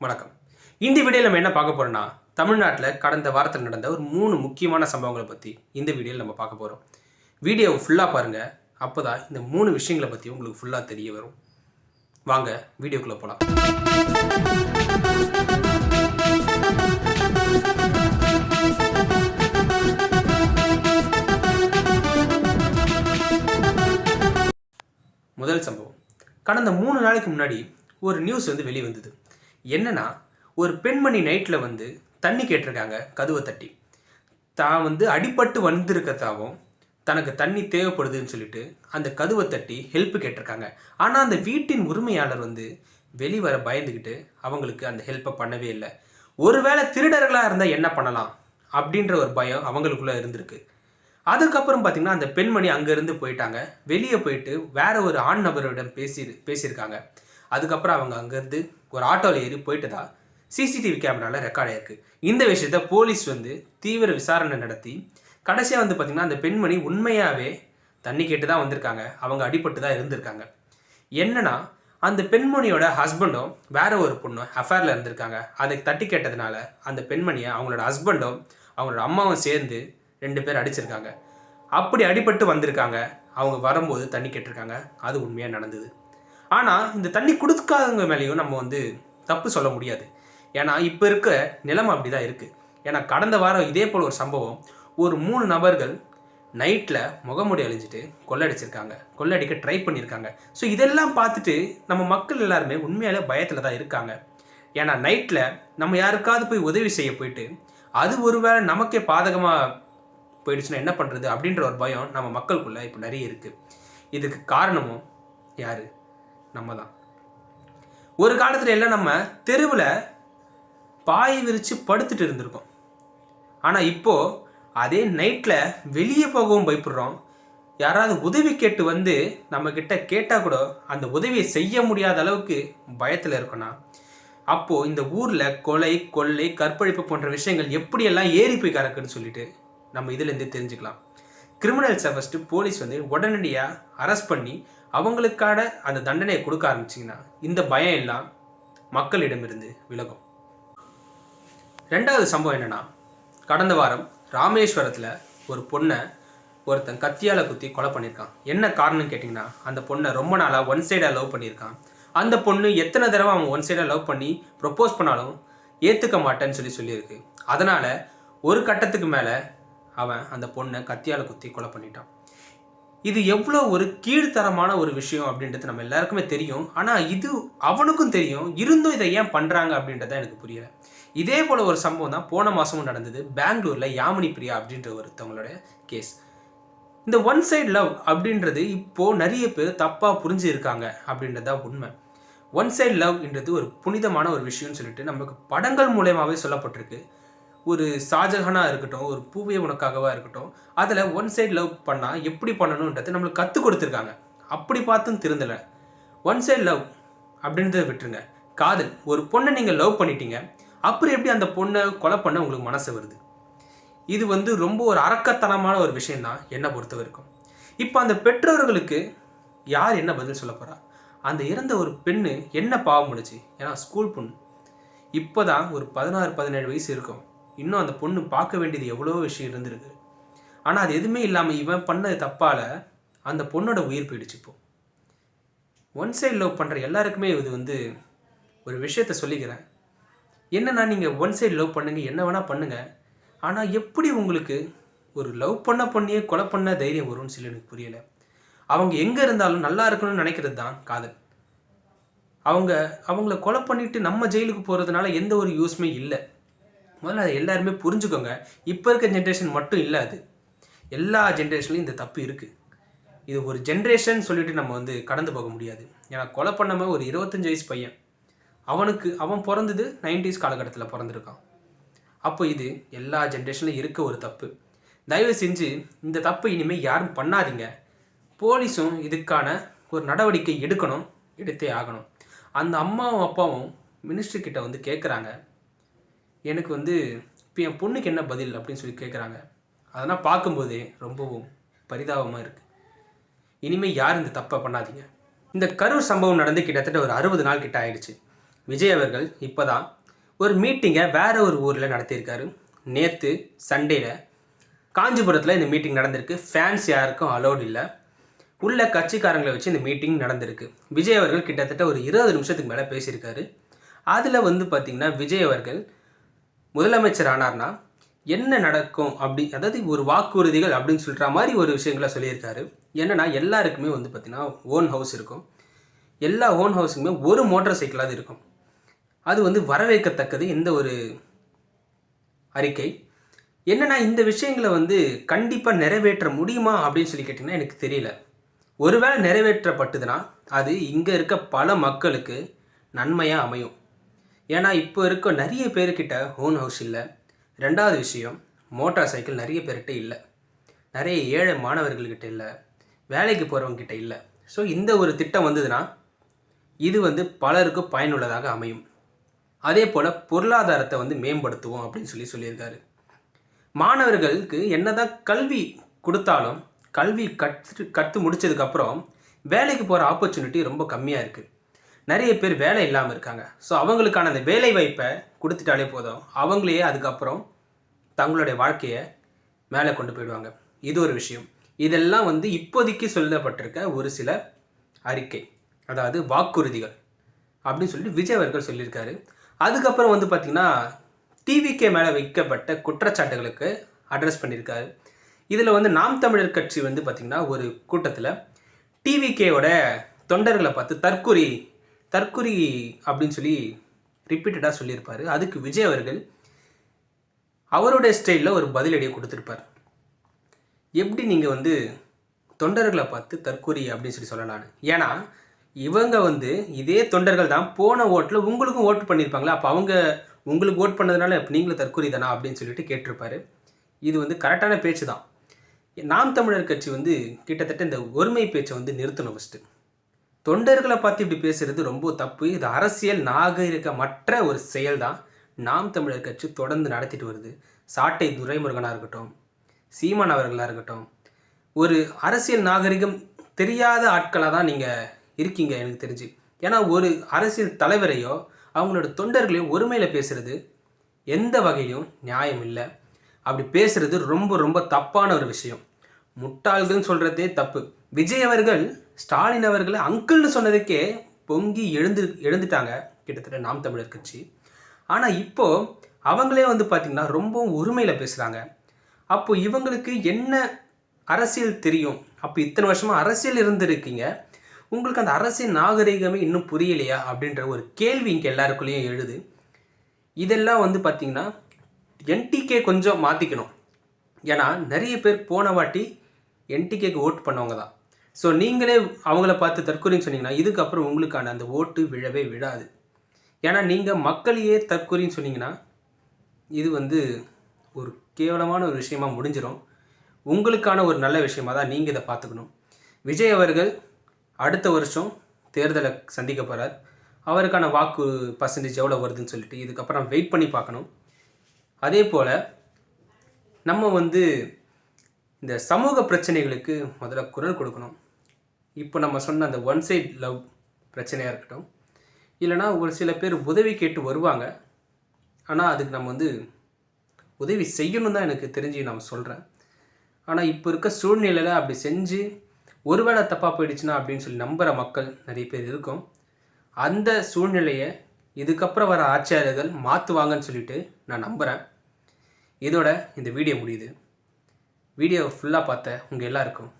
வணக்கம். இந்த வீடியோவில் நம்ம என்ன பார்க்க போறோம்னா, தமிழ்நாட்டில் கடந்த வாரத்தில் நடந்த ஒரு 3 முக்கியமான சம்பவங்களை பற்றி இந்த வீடியோவில் நம்ம பார்க்க போகிறோம். வீடியோவை ஃபுல்லாக பாருங்கள். அப்போ தான் இந்த 3 விஷயங்களை பற்றி உங்களுக்கு ஃபுல்லாக தெரிய வரும். வாங்க வீடியோக்குள்ளே போகலாம். முதல் சம்பவம், கடந்த 3 நாளைக்கு முன்னாடி ஒரு நியூஸ் வெளியே வந்தது. என்னன்னா, ஒரு பெண்மணி நைட்டில் தண்ணி கேட்டிருக்காங்க கதவை தட்டி. தான் அடிபட்டு வந்திருக்கிறதாகவும் தனக்கு தண்ணி தேவைப்படுதுன்னு சொல்லிட்டு அந்த கதவை தட்டி ஹெல்ப் கேட்டிருக்காங்க. ஆனால் அந்த வீட்டின் உரிமையாளர் வெளிவர பயந்துக்கிட்டு அவங்களுக்கு அந்த ஹெல்ப்பை பண்ணவே இல்லை. ஒருவேளை திருடர்களாக இருந்தால் என்ன பண்ணலாம் அப்படின்ற ஒரு பயம் அவங்களுக்குள்ளே இருந்திருக்கு. அதுக்கப்புறம் பார்த்திங்கன்னா அந்த பெண்மணி அங்கேருந்து போயிட்டாங்க. வெளியே போயிட்டு வேற ஒரு ஆண் நபரிடம் பேசியிருக்காங்க. அதுக்கப்புறம் அவங்க அங்கேருந்து ஒரு ஆட்டோவில் ஏறி போயிட்டதா சிசிடிவி கேமராவில் ரெக்கார்ட் ஆயிருக்கு. இந்த விஷயத்த போலீஸ் தீவிர விசாரணை நடத்தி கடைசியாக பார்த்திங்கன்னா அந்த பெண்மணி உண்மையாகவே தண்ணி கேட்டு தான் வந்திருக்காங்க. அவங்க அடிபட்டு தான் இருந்திருக்காங்க. என்னன்னா, அந்த பெண்மணியோட ஹஸ்பண்டும் வேற ஒரு பொண்ணும் அஃபேரில் இருந்திருக்காங்க. அதை தட்டி கேட்டதுனால அந்த பெண்மணியை அவங்களோட ஹஸ்பண்டும் அவங்களோட அம்மாவும் சேர்ந்து 2 பேர் அடிச்சிருக்காங்க. அப்படி அடிபட்டு வந்திருக்காங்க. அவங்க வரும்போது தண்ணி கேட்டிருக்காங்க. அது உண்மையாக நடந்தது. ஆனால் இந்த தண்ணி கொடுக்காதவங்க மேலேயும் நம்ம தப்பு சொல்ல முடியாது. ஏன்னா இப்போ இருக்க நிலைமை அப்படி தான் இருக்குது. ஏன்னா கடந்த வாரம் இதே போல் ஒரு சம்பவம், ஒரு 3 நபர்கள் நைட்டில் முகமூடி அழிஞ்சிட்டு கொள்ளடிச்சிருக்காங்க, கொள்ளடிக்க ட்ரை பண்ணியிருக்காங்க. ஸோ இதெல்லாம் பார்த்துட்டு நம்ம மக்கள் எல்லாருமே உண்மையாலே பயத்தில் தான் இருக்காங்க. ஏன்னா நைட்டில் நம்ம யாருக்காவது போய் உதவி செய்ய போயிட்டு அது ஒருவேளை நமக்கே பாதகமாக போயிடுச்சுன்னா என்ன பண்ணுறது அப்படின்ற ஒரு பயம் நம்ம மக்களுக்குள்ளே இப்போ நிறைய இருக்குது. இதுக்கு காரணமும் யார்? நம்ம தான். ஒரு காலத்தில் எல்லாம் நம்ம தெருவில் பாய் விரித்து படுத்துட்டு இருந்திருக்கோம். ஆனால் இப்போது அதே நைட்டில் வெளியே போகவும் பயப்படுறோம். யாராவது உதவி கேட்டு நம்மக்கிட்ட கேட்டால் கூட அந்த உதவியை செய்ய முடியாத அளவுக்கு பயத்தில் இருக்கோன்னா, அப்போது இந்த ஊரில் கொலை, கொள்ளை, கற்பழிப்பு போன்ற விஷயங்கள் எப்படியெல்லாம் ஏறி போய் கறக்குன்னு சொல்லிட்டு நம்ம இதிலேருந்து தெரிஞ்சுக்கலாம். கிரிமினல்ஸை ஃபஸ்ட்டு போலீஸ் உடனடியாக அரெஸ்ட் பண்ணி அவங்களுக்கான அந்த தண்டனையை கொடுக்க ஆரம்பிச்சிங்கன்னா இந்த பயம் எல்லாம் மக்களிடமிருந்து விலகும். 2வது சம்பவம் என்னென்னா, கடந்த வாரம் ராமேஸ்வரத்தில் ஒரு பொண்ணை ஒருத்தன் கத்தியால் குத்தி கொலை பண்ணியிருக்கான். என்ன காரணம்னு கேட்டிங்கன்னா, அந்த பொண்ணை ரொம்ப நாளாக ஒன் சைடாக லவ் பண்ணியிருக்கான். அந்த பொண்ணு எத்தனை தடவை அவன் ஒன் சைடாக லவ் பண்ணி ப்ரொப்போஸ் பண்ணாலும் ஏற்றுக்க மாட்டேன்னு சொல்லியிருக்கு. அதனால் ஒரு கட்டத்துக்கு மேலே அவன் அந்த பொண்ணை கத்தியால் குத்தி கொலை பண்ணிட்டான். இது எவ்வளோ ஒரு கீழ்த்தரமான ஒரு விஷயம் அப்படின்றது நம்ம எல்லாருக்குமே தெரியும். ஆனால் இது அவனுக்கும் தெரியும். இருந்தும் இதை ஏன் பண்ணுறாங்க அப்படின்றத எனக்கு புரியலை. இதே போல் ஒரு சம்பவம் தான் போன மாதமும் நடந்தது. பெங்களூரில் யாமினி பிரியா அப்படின்ற ஒருத்தவங்களோட கேஸ். இந்த ஒன் சைடு லவ் அப்படின்றது இப்போது நிறைய பேர் தப்பாக புரிஞ்சுருக்காங்க அப்படின்றது தான் உண்மை. ஒன் சைடு லவ்ன்றது ஒரு புனிதமான ஒரு விஷயம்னு சொல்லிட்டு நமக்கு படங்கள் மூலமாகவே சொல்லப்பட்டிருக்கு. ஒரு ஷாஜஹானாக இருக்கட்டும், ஒரு பூவே உனக்காகவா இருக்கட்டும், அதில் ஒன் சைடு லவ் பண்ணால் எப்படி பண்ணணுன்றது நம்மளுக்கு கற்றுக் கொடுத்துருக்காங்க. அப்படி பார்த்தும் திருந்தலை. ஒன் சைடு லவ் அப்படின்றத விட்டுருங்க. காதல், ஒரு பொண்ணை நீங்கள் லவ் பண்ணிட்டீங்க, அப்புறம் எப்படி அந்த பொண்ணை கொலை பண்ண உங்களுக்கு மனசு வருது? இது ரொம்ப ஒரு அரக்கத்தனமான ஒரு விஷயந்தான் என்னை பொறுத்த வரைக்கும். இப்போ அந்த பெற்றோர்களுக்கு யார் என்ன பதில் சொல்ல போகிறா? அந்த இறந்த ஒரு பெண்ணு என்ன பாவம் முடிச்சு? ஏன்னா ஸ்கூல் பொண்ணு, இப்போ தான் ஒரு 16-17 வயசு இருக்கும். இன்னும் அந்த பொண்ணு பார்க்க வேண்டியது எவ்வளோ விஷயம் இருந்திருக்கு. ஆனால் அது எதுவுமே இல்லாமல் இவன் பண்ண தப்பால் அந்த பொண்ணோட உயிர் போயிடுச்சு. இப்போது ஒன் சைடு லவ் பண்ணுற எல்லாருக்குமே இது ஒரு விஷயத்த சொல்லிக்கிறேன். என்னன்னா, நீங்கள் ஒன் சைடு லவ் பண்ணுங்கள், என்ன வேணால் பண்ணுங்கள். ஆனால் எப்படி உங்களுக்கு ஒரு லவ் பண்ண பொண்ணையே கொலை பண்ண தைரியம் வரும்னு சொல்லி எனக்கு புரியலை. அவங்க எங்கே இருந்தாலும் நல்லா இருக்கணும்னு நினைக்கிறது தான் காதல். அவங்கள கொலை பண்ணிவிட்டு நம்ம ஜெயிலுக்கு போகிறதுனால எந்த ஒரு யூஸ்மே இல்லை. முதல்ல அதை எல்லாருமே புரிஞ்சுக்கோங்க. இப்போ இருக்க ஜென்ரேஷன் மட்டும் இல்லை, அது எல்லா ஜென்ரேஷன்லையும் இந்த தப்பு இருக்குது. இது ஒரு ஜென்ரேஷன் சொல்லிட்டு நம்ம கடந்து போக முடியாது. ஏன்னா கொலை பண்ணாமல் ஒரு 25 வயசு பையன், அவன் பிறந்தது 90s காலகட்டத்தில் பிறந்திருக்கான். அப்போ இது எல்லா ஜென்ரேஷன்லையும் இருக்க ஒரு தப்பு. தயவு செஞ்சு இந்த தப்பு இனிமேல் யாரும் பண்ணாதீங்க. போலீஸும் இதுக்கான ஒரு நடவடிக்கை எடுக்கணும், எடுத்தே ஆகணும். அந்த அம்மாவும் அப்பாவும் மினிஸ்டர் கிட்ட கேட்குறாங்க, எனக்கு இப்போ என் பொண்ணுக்கு என்ன பதில் அப்படின்னு சொல்லி கேட்குறாங்க. அதெல்லாம் பார்க்கும்போதே ரொம்பவும் பரிதாபமாக இருக்குது. இனிமேல் யார் இந்த தப்பை பண்ணாதீங்க. இந்த கரூர் சம்பவம் நடந்து கிட்டத்தட்ட ஒரு 60 நாள் கிட்ட ஆயிடுச்சு. விஜய் அவர்கள் இப்போ தான் ஒரு மீட்டிங்கை வேற ஒரு ஊரில் நடத்தியிருக்காரு. நேற்று சண்டேல காஞ்சிபுரத்தில் இந்த மீட்டிங் நடந்திருக்கு. ஃபேன்ஸ் யாருக்கும் அலோடு இல்லை. உள்ள கட்சிக்காரங்களை வச்சு இந்த மீட்டிங் நடந்திருக்கு. விஜய் அவர்கள் கிட்டத்தட்ட ஒரு 20 நிமிஷத்துக்கு மேலே பேசியிருக்காரு. அதில் வந்து பார்த்திங்கன்னா விஜய் அவர்கள் முதலமைச்சர் ஆனார்னா என்ன நடக்கும் அதாவது ஒரு வாக்குறுதிகள் அப்படின்னு சொல்கிற மாதிரி ஒரு விஷயங்களை சொல்லியிருக்காரு. என்னென்னா எல்லாருக்குமே வந்து பார்த்திங்கன்னா ஓன் ஹவுஸ் இருக்கும். எல்லா ஓன் ஹவுஸுக்குமே ஒரு மோட்டார் சைக்கிளாவது இருக்கும். அது வந்து வரவேற்கத்தக்கது இந்த ஒரு அறிக்கை. என்னென்னா இந்த விஷயங்களை வந்து கண்டிப்பாக நிறைவேற்ற முடியுமா அப்படின்னு சொல்லி கேட்டிங்கன்னா எனக்கு தெரியல. ஒருவேளை நிறைவேற்றப்பட்டதுன்னா அது இங்கே இருக்க பல மக்களுக்கு நன்மையாக அமையும். ஏன்னா இப்போ இருக்க நிறைய பேர்கிட்ட ஓன் ஹவுஸ் இல்லை. ரெண்டாவது விஷயம், மோட்டார் சைக்கிள் நிறைய பேர்கிட்ட இல்லை. நிறைய ஏழை மாணவர்கள்கிட்ட இல்லை, வேலைக்கு போகிறவங்ககிட்ட இல்லை. ஸோ இந்த ஒரு திட்டம் வந்ததுன்னா இது வந்து பலருக்கு பயனுள்ளதாக அமையும். அதே போல் பொருளாதாரத்தை வந்து மேம்படுத்துவோம் அப்படின்னு சொல்லியிருக்காரு. மாணவர்களுக்கு என்னதான் கல்வி கொடுத்தாலும் கல்வி கற்று முடித்ததுக்கப்புறம் வேலைக்கு போகிற ஆப்பர்ச்சுனிட்டி ரொம்ப கம்மியாக இருக்குது. நிறைய பேர் வேலை இல்லாமல் இருக்காங்க. ஸோ அவங்களுக்கான அந்த வேலை வாய்ப்பை கொடுத்துட்டாலே போதும், அவங்களையே அதுக்கப்புறம் தங்களுடைய வாழ்க்கையை மேலே கொண்டு போயிடுவாங்க. இது ஒரு விஷயம். இதெல்லாம் வந்து இப்போதைக்கு சொல்லப்பட்டிருக்க ஒரு சில அறிக்கை, அதாவது வாக்குறுதிகள் அப்படின்னு சொல்லிட்டு விஜய் அவர்கள் சொல்லியிருக்காரு. அதுக்கப்புறம் வந்து பார்த்திங்கன்னா டிவிகே மேலே வைக்கப்பட்ட குற்றச்சாட்டுகளுக்கு அட்ரஸ் பண்ணியிருக்காரு. இதில் வந்து நாம் தமிழர் கட்சி வந்து பார்த்திங்கன்னா ஒரு கூட்டத்தில் டிவிகேவோட தொண்டர்களை பார்த்து தற்குறி அப்படின்னு சொல்லி ரிப்பீட்டடாக சொல்லியிருப்பார். அதுக்கு விஜய் அவர்கள் அவருடைய ஸ்டைலில் ஒரு பதிலடியை கொடுத்துருப்பார். எப்படி நீங்கள் வந்து தொண்டர்களை பார்த்து தற்குறி அப்படின்னு சொல்லலான்னு. ஏன்னா இவங்க வந்து இதே தொண்டர்கள் தான் போன ஓட்டில் உங்களுக்கும் ஓட்டு பண்ணியிருப்பாங்களா, அப்போ அவங்க உங்களுக்கு ஓட் பண்ணதுனால இப்போ நீங்களும் தற்குறி தானா அப்படின்னு சொல்லிட்டு கேட்டிருப்பாரு. இது வந்து கரெக்டான பேச்சு தான். நாம் தமிழர் கட்சி வந்து கிட்டத்தட்ட இந்த ஒருமை பேச்சை வந்து நிறுத்தணும். ஃபஸ்ட்டு தொண்டர்களை பார்த்து இப்படி பேசுகிறது ரொம்ப தப்பு. இது அரசியல் நாகரிகமற்ற ஒரு செயல் தான் நாம் தமிழர் கட்சி தொடர்ந்து நடத்திட்டு வருது. சாட்டை துரைமுருகனாக இருக்கட்டும், சீமான் அவர்களாக இருக்கட்டும், ஒரு அரசியல் நாகரிகம் தெரியாத ஆட்களாக தான் நீங்கள் இருக்கீங்க எனக்கு தெரிஞ்சு. ஏன்னா ஒரு அரசியல் தலைவரையோ அவங்களோட தொண்டர்களையோ ஒருமையில் பேசுகிறது எந்த வகையிலும் நியாயம் இல்லை. அப்படி பேசுகிறது ரொம்ப ரொம்ப தப்பான ஒரு விஷயம். முட்டாள்கள்னு சொல்கிறதே தப்பு. விஜய் அவர்கள் ஸ்டாலின் அவர்களை அங்கிள்னு சொன்னதுக்கே பொங்கி எழுந்துட்டாங்க கிட்டத்தட்ட நாம் தமிழர் கட்சி. ஆனால் இப்போது அவங்களே வந்து பார்த்திங்கன்னா ரொம்பவும் ஒருமையில் பேசுகிறாங்க. அப்போது இவங்களுக்கு என்ன அரசியல் தெரியும்? அப்போ இத்தனை வருஷமாக அரசியல் இருந்திருக்கீங்க, உங்களுக்கு அந்த அரசியல் நாகரிகமே இன்னும் புரியலையா அப்படின்ற ஒரு கேள்வி இங்கே எல்லாருக்குள்ளேயும் எழுது. இதெல்லாம் வந்து பார்த்திங்கன்னா என்டிகே கொஞ்சம் மாற்றிக்கணும். ஏன்னா நிறைய பேர் போன வாட்டி என்டிகேக்கு ஓட்டு பண்ணவங்க தான். ஸோ நீங்களே அவங்கள பார்த்து தற்கொலைன்னு சொன்னீங்கன்னா இதுக்கப்புறம் உங்களுக்கான அந்த ஓட்டு விழவே விழாது. ஏன்னா நீங்கள் மக்களையே தற்கொலைன்னு சொன்னீங்கன்னா இது வந்து ஒரு கேவலமான ஒரு விஷயமா முடிஞ்சிடும். உங்களுக்கான ஒரு நல்ல விஷயமாக தான் நீங்கள் இதை பார்த்துக்கணும். விஜய் அவர்கள் அடுத்த வருஷம் தேர்தலை சந்திக்க போகிறார். அவருக்கான வாக்கு பர்சன்டேஜ் எவ்வளோ வருதுன்னு சொல்லிட்டு இதுக்கப்புறம் வெயிட் பண்ணி பார்க்கணும். அதே போல் நம்ம வந்து இந்த சமூக பிரச்சனைகளுக்கு முதல்ல குரல் கொடுக்கணும். இப்போ நம்ம சொன்ன அந்த ஒன் சைட் லவ் பிரச்சனையாக இருக்கட்டும், இல்லைனா ஒரு சில பேர் உதவி கேட்டு வருவாங்க, ஆனால் அதுக்கு நம்ம வந்து உதவி செய்யணும் தான் எனக்கு தெரிஞ்சு நான் சொல்கிறேன். ஆனால் இப்போ இருக்க சூழ்நிலையில் அப்படி செஞ்சு ஒருவேளை தப்பாக போயிடுச்சுன்னா அப்படின்னு சொல்லி நம்புகிற மக்கள் நிறைய பேர் இருக்கும். அந்த சூழ்நிலையை இதுக்கப்புறம் வர ஆட்சியாளர்கள் மாற்றுவாங்கன்னு சொல்லிட்டு நான் நம்புகிறேன். இதோட இந்த வீடியோ முடியுது. வீடியோ ஃபுல்லாக பார்த்த உங்கள் எல்லாருக்கும்